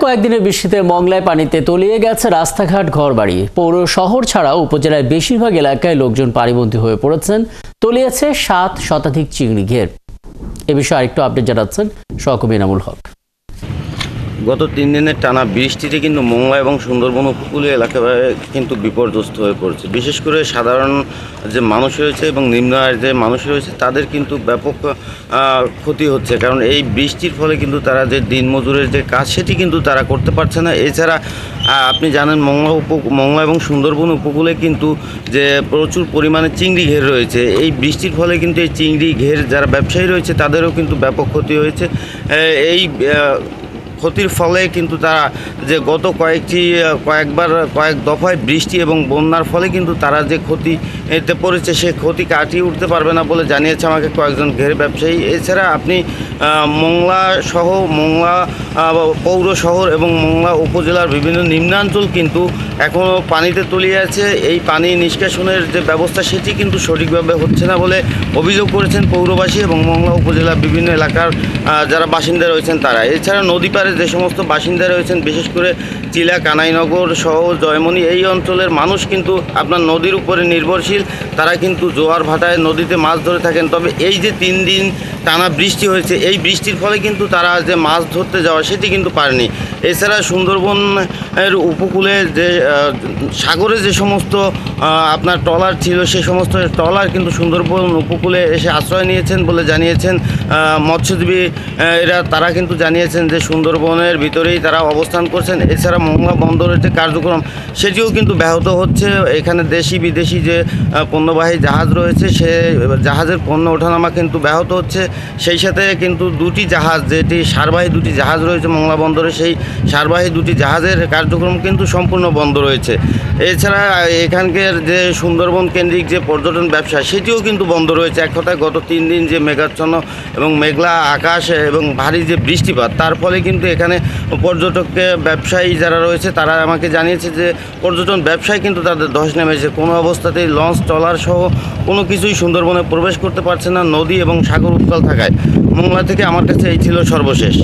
কয়েকদিনের বৃষ্টিতে মংলায় পানিতে তলিয়ে গেছে রাস্তাঘাট, ঘরবাড়ি। পৌর শহর ছাড়াও উপজেলার বেশিরভাগ এলাকায় লোকজন পানিবন্দী হয়ে পড়েছেন। তলিয়েছে 7 শতাধিক চিংড়ি ঘের। এ বিষয়ে আরেকটু আপডেট জানাচ্ছেন সহকর্মী এনামুল হক। গত 3 দিনের টানা বৃষ্টিতে কিন্তু মংলা এবং সুন্দরবন উপকূলীয় এলাকায় কিন্তু বিপর্যস্ত হয়ে পড়েছে। বিশেষ করে সাধারণ যে মানুষ রয়েছে এবং নিম্ন আয়ের যে মানুষ রয়েছে তাদের কিন্তু ব্যাপক ক্ষতি হচ্ছে, কারণ এই বৃষ্টির ফলে কিন্তু তারা যে দিনমজুরের যে কাজ সেটি কিন্তু তারা করতে পারছে না। এছাড়া আপনি জানেন মংলা এবং সুন্দরবন উপকূলে কিন্তু যে প্রচুর পরিমাণে চিংড়ি ঘের রয়েছে। এই বৃষ্টির ফলে কিন্তু এই চিংড়ি ঘের যারা ব্যবসায়ী রয়েছে তাদেরও কিন্তু ব্যাপক ক্ষতি হয়েছে। এই ক্ষতির ফলে কিন্তু তারা যে গত কয়েক দফায় বৃষ্টি এবং বন্যার ফলে কিন্তু তারা যে ক্ষতি এতে পড়েছে সে ক্ষতি কাটিয়ে উঠতে পারবে না বলে জানিয়েছে আমাকে কয়েকজন ঘের ব্যবসায়ী। এছাড়া আপনি মংলা পৌর শহর এবং মংলা উপজেলার বিভিন্ন নিম্নাঞ্চল কিন্তু এখনও পানিতে তলিয়ে আছে। এই পানি নিষ্কাশনের যে ব্যবস্থা সেটি কিন্তু সঠিকভাবে হচ্ছে না বলে অভিযোগ করেছেন পৌরবাসী এবং মংলা উপজেলার বিভিন্ন এলাকার যারা বাসিন্দা রয়েছেন তারা। এছাড়া নদী পাড়ে যে সমস্ত বাসিন্দা রয়েছেন, বিশেষ করে চিলা, কানাইনগর সহ জয়মনি এই অঞ্চলের মানুষ কিন্তু আপনার নদীর উপরে নির্ভরশীল। তারা কিন্তু জোয়ার ভাটায় নদীতে মাছ ধরে থাকেন। তবে এই যে 3 দিন টানা বৃষ্টি হয়েছে, এই বৃষ্টির ফলে কিন্তু তারা যে মাছ ধরতে যাওয়া সেটি কিন্তু পারেনি। এছাড়া সুন্দরবনের উপকূলে যে সাগরে যে সমস্ত আপনার ট্রলার ছিল সে সমস্ত ট্রলার কিন্তু সুন্দরবন উপকূলে এসে আশ্রয় নিয়েছেন বলে জানিয়েছেন মৎস্যজীবী এরা। তারা কিন্তু জানিয়েছেন যে সুন্দরবনের ভিতরেই তারা অবস্থান করছেন। এছাড়া মংলা বন্দরের যে কার্যক্রম সেটিও কিন্তু ব্যাহত হচ্ছে। এখানে দেশি বিদেশি যে পণ্যবাহী জাহাজ রয়েছে সে জাহাজের পণ্য ওঠানামা কিন্তু ব্যাহত হচ্ছে। সেই সাথে কিন্তু 2টি জাহাজ, যেটি সারবাহী 2টি জাহাজ রয়েছে মংলা বন্দরে, সেই সারবাহী 2টি জাহাজের কার্যক্রম কিন্তু সম্পূর্ণ বন্ধ রয়েছে। এছাড়া এখানকার যে সুন্দরবন কেন্দ্রিক যে পর্যটন ব্যবসা সেটিও কিন্তু বন্ধ রয়েছে। এক কথায় গত 3 দিন যে মেঘাচ্ছন্ন এবং মেঘলা আকাশ এবং ভারী যে বৃষ্টিপাত তার ফলে কিন্তু এখানে পর্যটককে ব্যবসায়ী যারা রয়েছে তারা আমাকে জানিয়েছে যে পর্যটন ব্যবসায় কিন্তু তাদের ধস নেমেছে। কোনো অবস্থাতেই লঞ্চ, ট্রলার সহ কোনো কিছুই সুন্দরবনে প্রবেশ করতে পারছে না নদী এবং সাগর উত্তাল থাকায়। মংলা থেকে আমার কাছে এই ছিল সর্বশেষ।